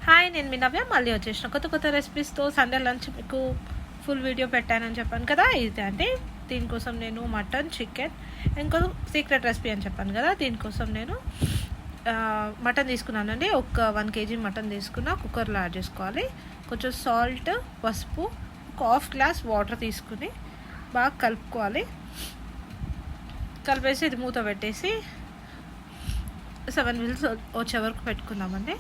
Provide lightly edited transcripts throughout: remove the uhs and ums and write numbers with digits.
Hi, నేను మీ నవ్య. మళ్ళీ వచ్చేసిన కొత్త రెసిపీస్తో. సండే లంచ్ మీకు ఫుల్ వీడియో పెట్టానని చెప్పాను కదా, ఇది అంటే దీనికోసం నేను మటన్, చికెన్, ఇంకో సీక్రెట్ రెసిపీ అని చెప్పాను కదా, దీనికోసం నేను మటన్ తీసుకున్నానండి. ఒక 1 kg మటన్ తీసుకున్న. కుక్కర్లో యాడ్ చేసుకోవాలి. కొంచెం సాల్ట్, పసుపు, ఒక ½ గ్లాస్ వాటర్ తీసుకుని బాగా కలుపుకోవాలి. కలిపేసి ఇది మూత పెట్టేసి 7 విజిల్స్ వచ్చే వరకు పెట్టుకుందామండి.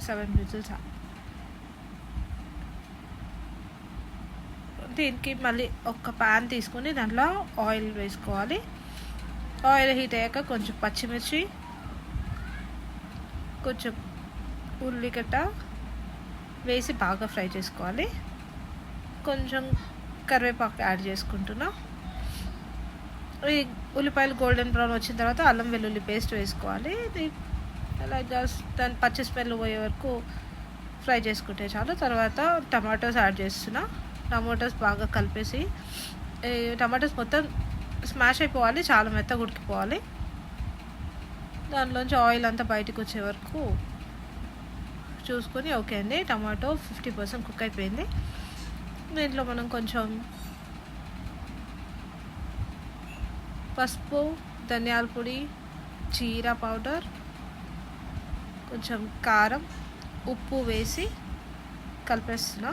7 విజిల్స్. దీనికి మళ్ళీ ఒక ప్యాన్ తీసుకొని దాంట్లో ఆయిల్ వేసుకోవాలి. ఆయిల్ హీట్ అయ్యాక కొంచెం పచ్చిమిర్చి, కొంచెం ఉల్లిగడ్డ వేసి బాగా ఫ్రై చేసుకోవాలి. కొంచెం కరివేపాకు యాడ్ చేసుకుంటున్నా. ఈ ఉల్లిపాయలు గోల్డెన్ బ్రౌన్ వచ్చిన తర్వాత అల్లం వెల్లుల్లి పేస్ట్ వేసుకోవాలి. అలా జస్ట్ దాని పచ్చి స్మెల్ పోయే వరకు ఫ్రై చేసుకుంటే చాలు. తర్వాత టమాటోస్ యాడ్ చేస్తున్నా. టమాటోస్ బాగా కలిపేసి, టమాటోస్ మొత్తం స్మాష్ అయిపోవాలి, చాలా మెత్తగా ఉడికిపోవాలి. దాంట్లోంచి ఆయిల్ అంతా బయటకు వచ్చే వరకు చూసుకొని ఓకే అండి. టమాటో 50% కుక్ అయిపోయింది. దీంట్లో మనం కొంచెం పసుపు, ధనియాల పొడి, జీరా పౌడర్, కొంచెం కారం, ఉప్పు వేసి కలిపేస్తున్నా.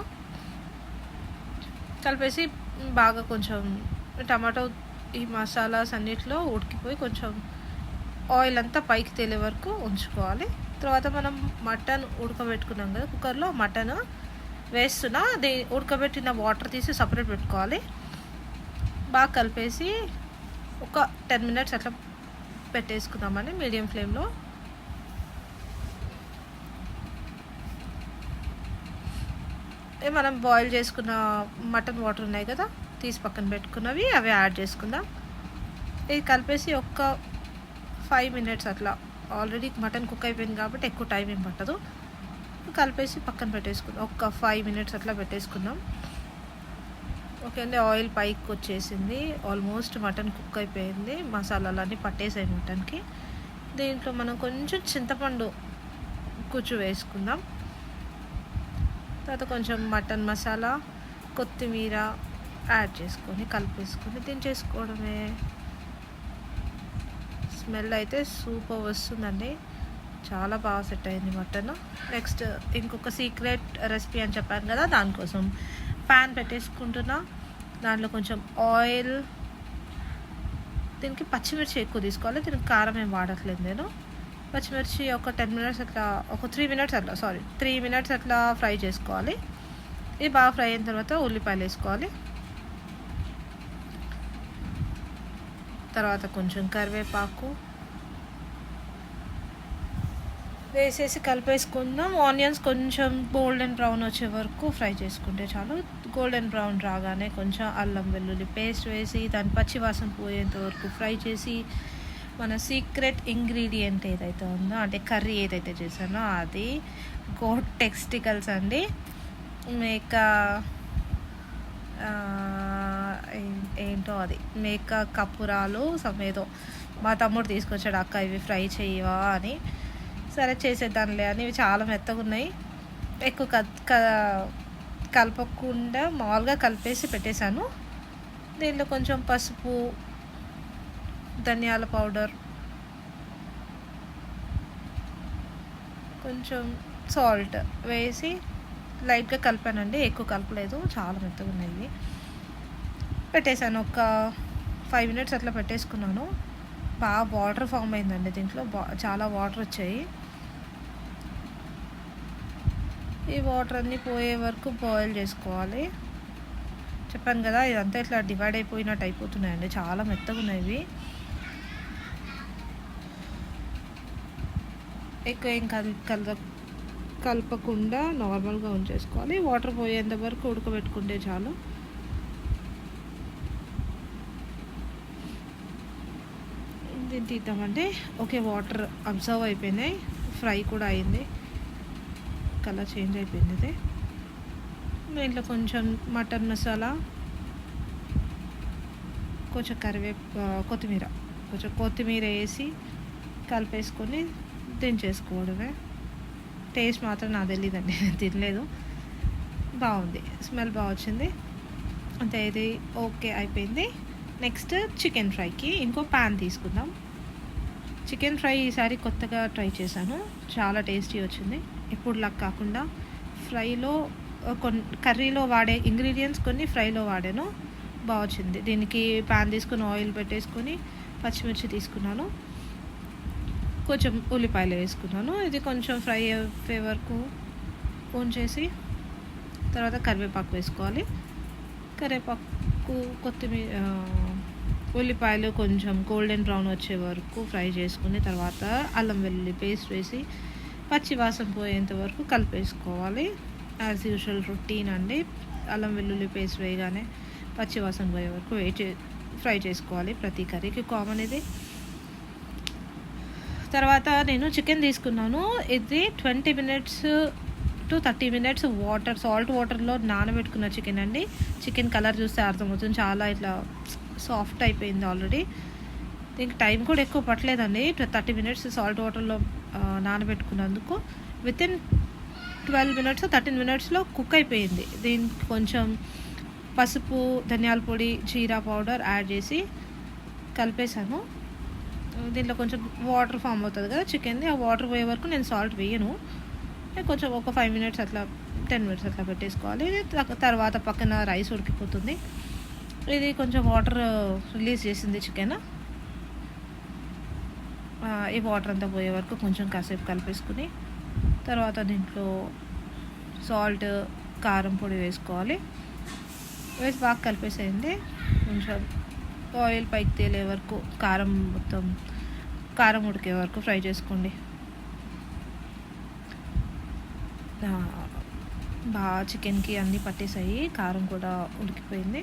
కలిపేసి బాగా కొంచెం టమాటో ఈ మసాలాస్ అన్నిట్లో ఉడికిపోయి కొంచెం ఆయిల్ అంతా పైకి తేలే వరకు ఉంచుకోవాలి. తర్వాత మనం మటన్ ఉడకబెట్టుకున్నాం కదా కుక్కర్లో, మటన్ వేస్తున్నా. ఉడకబెట్టిన వాటర్ తీసి సపరేట్ పెట్టుకోవాలి. బాగా కలిపేసి ఒక 10 minutes అట్లా పెట్టేసుకుందామని మీడియం ఫ్లేమ్లో. మనం బాయిల్ చేసుకున్న మటన్ వాటర్ ఉన్నాయి కదా, తీసి పక్కన పెట్టుకున్నవి, అవి యాడ్ చేసుకుందాం. ఇది కలిపేసి ఒక 5 minutes అట్లా. ఆల్రెడీ మటన్ కుక్ అయిపోయింది కాబట్టి ఎక్కువ టైం ఏం పట్టదు. కలిపేసి పక్కన పెట్టేసుకుందాం. ఒక 5 minutes అట్లా పెట్టేసుకుందాం. ఓకే అండి. ఆయిల్ పైకి వచ్చేసింది. ఆల్మోస్ట్ మటన్ కుక్ అయిపోయింది. మసాలాలన్నీ పట్టేసాయి మటన్కి. దీంట్లో మనం కొంచెం చింతపండు గుజ్జు వేసుకుందాం. తర్వాత కొంచెం మటన్ మసాలా, కొత్తిమీర యాడ్ చేసుకొని కలిపేసుకొని దించేసుకోవడమే. స్మెల్ అయితే సూపర్ వస్తుందండి. చాలా బాగా సెట్ అయింది మటన్. నెక్స్ట్ ఇంకొక సీక్రెట్ రెసిపీ అని చెప్పాను కదా, దానికోసం ప్యాన్ పెట్టేసుకుంటున్నా. దాంట్లో కొంచెం ఆయిల్. దీనికి పచ్చిమిర్చి ఎక్కువ తీసుకోవాలి. దీనికి కారం ఏం వాడట్లేదు నేను. పచ్చిమిర్చి ఒక 10 minutes అట్లా, ఒక 3 minutes అట్లా ఫ్రై చేసుకోవాలి. ఇది బాగా ఫ్రై అయిన తర్వాత ఉల్లిపాయలు వేసుకోవాలి. తర్వాత కొంచెం కరివేపాకు వేసేసి కలిపేసుకుందాం. ఆనియన్స్ కొంచెం గోల్డెన్ బ్రౌన్ వచ్చే వరకు ఫ్రై చేసుకుంటే చాలు. గోల్డెన్ బ్రౌన్ రాగానే కొంచెం అల్లం వెల్లుల్లి పేస్ట్ వేసి దాని పచ్చి వాసన పోయేంత వరకు ఫ్రై చేసి, మన సీక్రెట్ ఇంగ్రీడియంట్ ఏదైతే ఉందో, అంటే కర్రీ ఏదైతే చేశానో అది గోట్ టెస్టికల్స్ అండి. మేక ఏంటో అది మేక కప్పురాలు సమేదో మా తమ్ముడు తీసుకొచ్చాడు, అక్క ఇవి ఫ్రై చేయవా అని. సరే చేసేద్దాంలే అని. ఇవి చాలా మెత్తగా ఉన్నాయి. ఎక్కువ కలపకుండా మామూలుగా కలిపేసి పెట్టేశాను. దీంట్లో కొంచెం పసుపు, ధనియాల పౌడర్, కొంచెం సాల్ట్ వేసి లైట్గా కలిపానండి. ఎక్కువ కలపలేదు, చాలా మెత్తగా ఉన్నాయి. పెట్టేశాను. ఒక 5 minutes అట్లా పెట్టేసుకున్నాను. బాగా వాటర్ ఫామ్ అయిందండి దీంట్లో. చాలా వాటర్ వచ్చాయి. ఈ వాటర్ అన్నీ పోయే వరకు బాయిల్ చేసుకోవాలి. చెప్పాను కదా, ఇదంతా ఇట్లా డివైడ్ అయిపోయినట్టు అయిపోతున్నాయండి. చాలా మెత్తగా ఉన్నాయి. ఎక్కువ ఏం కలపకుండా నార్మల్గా ఉంచేసుకోవాలి. వాటర్ పోయేంత వరకు ఉడకబెట్టుకుంటే చాలు. దీన్ని తీద్దామండి. ఓకే, వాటర్ అబ్జర్వ్ అయిపోయినాయి. ఫ్రై కూడా అయింది. కలర్ చేంజ్ అయిపోయింది. ఇది దీంట్లో కొంచెం మటన్ మసాలా, కొంచెం కొత్తిమీర వేసి కలిపేసుకొని దించేసుకోవడమే. టేస్ట్ మాత్రం నాకు తెలియదండి, నేను తినలేదు. బాగుంది, స్మెల్ బాగా వచ్చింది. అంతే, ఇది ఓకే అయిపోయింది. నెక్స్ట్ చికెన్ ఫ్రైకి ఇంకో ప్యాన్ తీసుకుందాం. చికెన్ ఫ్రై ఈసారి కొత్తగా ట్రై చేశాను, చాలా టేస్టీ వచ్చింది. ఇప్పుడులా కాకుండా ఫ్రైలో కర్రీలో వాడే ఇంగ్రీడియంట్స్ కొన్ని ఫ్రైలో వాడాను, బాగా వచ్చింది. దీనికి ప్యాన్ తీసుకుని ఆయిల్ పెట్టేసుకొని పచ్చిమిర్చి తీసుకున్నాను, కొంచెం ఉల్లిపాయలు వేసుకున్నాను. ఇది కొంచెం ఫ్రై అయ్యే వరకు ఉంచేసి తర్వాత కరివేపాకు వేసుకోవాలి. కరివేపాకు, కొత్తిమీర, ఉల్లిపాయలు కొంచెం గోల్డెన్ బ్రౌన్ వచ్చే వరకు ఫ్రై చేసుకుని తర్వాత అల్లం వెల్లుల్లి పేస్ట్ వేసి పచ్చి వాసన పోయేంత వరకు కలిపేసుకోవాలి. యాజ్ యూజువల్ రొటీన్ అండి. అల్లం వెల్లుల్లి పేస్ట్ వేయగానే పచ్చి వాసన పోయే వరకు ఫ్రై చేసుకోవాలి. ప్రతి కర్రీకి కామన్ ఇది. తర్వాత నేను చికెన్ తీసుకున్నాను. ఇది 20 minutes to 30 minutes సాల్ట్ వాటర్లో నానబెట్టుకున్న చికెన్ అండి. చికెన్ కలర్ చూస్తే అర్థమవుతుంది, చాలా ఇట్లా సాఫ్ట్ అయిపోయింది ఆల్రెడీ. దీనికి టైం కూడా ఎక్కువ పట్టలేదండి, 30 minutes సాల్ట్ వాటర్లో నానబెట్టుకున్నందుకు వితిన్ 12 minutes 13 minutesలో కుక్ అయిపోయింది. దీనికి కొంచెం పసుపు, ధనియాల పొడి, జీరా పౌడర్ యాడ్ చేసి కలిపేశాను. దీంట్లో కొంచెం వాటర్ ఫామ్ అవుతుంది కదా చికెన్ది, ఆ వాటర్ పోయే వరకు నేను సాల్ట్ వేయను. కొంచెం ఒక 5 minutes అట్లా 10 minutes అట్లా పెట్టేసుకోవాలి. తర్వాత పక్కన రైస్ ఉడికిపోతుంది. ఇది కొంచెం వాటర్ రిలీజ్ చేసింది చికెన్. ఈ వాటర్ అంతా పోయే వరకు కొంచెం కాసేపు కలిపేసుకుని తర్వాత దీంట్లో సాల్ట్, కారం పొడి వేసుకోవాలి. వేసి బాగా కలిపేసేయండి. కొంచెం ఆయిల్ పైకి తేలే వరకు, కారం ఉడికే వరకు ఫ్రై చేసుకోండి. బాగా చికెన్కి అన్నీ పట్టేసాయి, కారం కూడా ఉడికిపోయింది,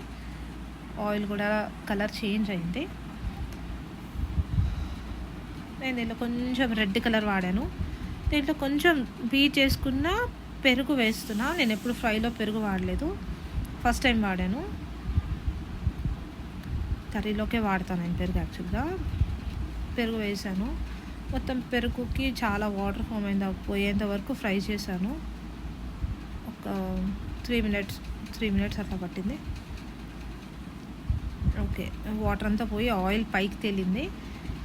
ఆయిల్ కూడా కలర్ చేంజ్ అయింది. నేను దీంట్లో కొంచెం రెడ్ కలర్ వాడాను. దీంట్లో కొంచెం బీట్ చేసుకున్న పెరుగు వేస్తున్నా. నేను ఎప్పుడు ఫ్రైలో పెరుగు వాడలేదు, ఫస్ట్ టైం వాడాను. కర్రీలోకే వాడతాను నేను పెరుగు. యాక్చువల్గా పెరుగు వేసాను. మొత్తం పెరుగుకి చాలా వాటర్ ఫామ్ పోయేంత వరకు ఫ్రై చేశాను. ఒక 3 minutes అట్లా పట్టింది. ఓకే, వాటర్ అంతా పోయి ఆయిల్ పైకి తేలింది.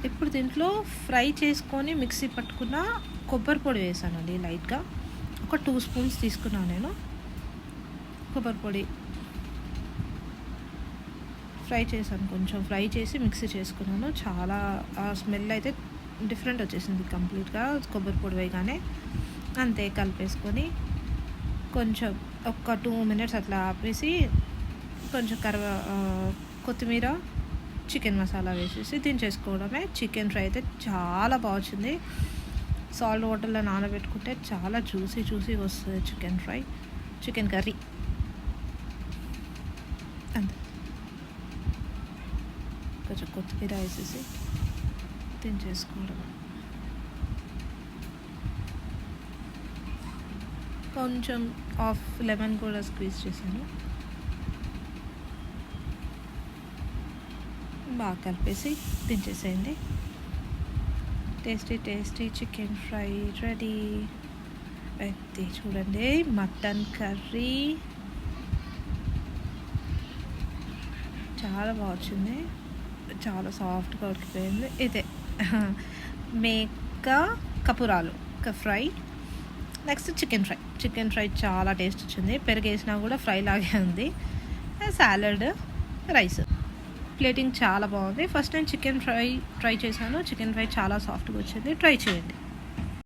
ఇప్పుడు దీంట్లో ఫ్రై చేసుకొని మిక్సీ పట్టుకున్న కొబ్బరి పొడి వేసానండి లైట్గా. ఒక 2 spoons తీసుకున్నాను నేను కొబ్బరి పొడి. ఫ్రై చేశాను, కొంచెం ఫ్రై చేసి మిక్సీ చేసుకున్నాను. చాలా స్మెల్ అయితే డిఫరెంట్ వచ్చేసింది కంప్లీట్గా కొబ్బరి పొడి వేయగానే. అంతే, కలిపేసుకొని కొంచెం ఒక 2 minutes అట్లా ఆపేసి కొంచెం కొత్తిమీర, చికెన్ మసాలా వేసేసి దించేసుకోవడమే. చికెన్ ఫ్రై అయితే చాలా బాగా వచ్చింది. సాల్ట్ వాటర్లో నానబెట్టుకుంటే చాలా జ్యూసీ వస్తుంది చికెన్ కర్రీ. అంతే, కొంచెం కొత్తిమీర వేసేసి దించేసుకోవడం. కొంచెం హాఫ్ లెమన్ కూడా స్క్వీజ్ చేశాను. బాగా కలిపేసి దించేసేయండి. Tasty chicken fry ready. అయితే చూడండి, మటన్ కర్రీ చాలా బాగా వచ్చింది, చాలా సాఫ్ట్గా ఉడికిపోయింది. ఇదే మేక కపురాలు ఫ్రై. నెక్స్ట్ చికెన్ ఫ్రై చాలా టేస్ట్ వచ్చింది. పెరుగు వేసినా కూడా ఫ్రై లాగే ఉంది. Salad, rice. ప్లేటింగ్ చాలా బాగుంది. First time chicken fry try చేశాను. చికెన్ ఫ్రై చాలా సాఫ్ట్గా వచ్చింది, ట్రై చేయండి.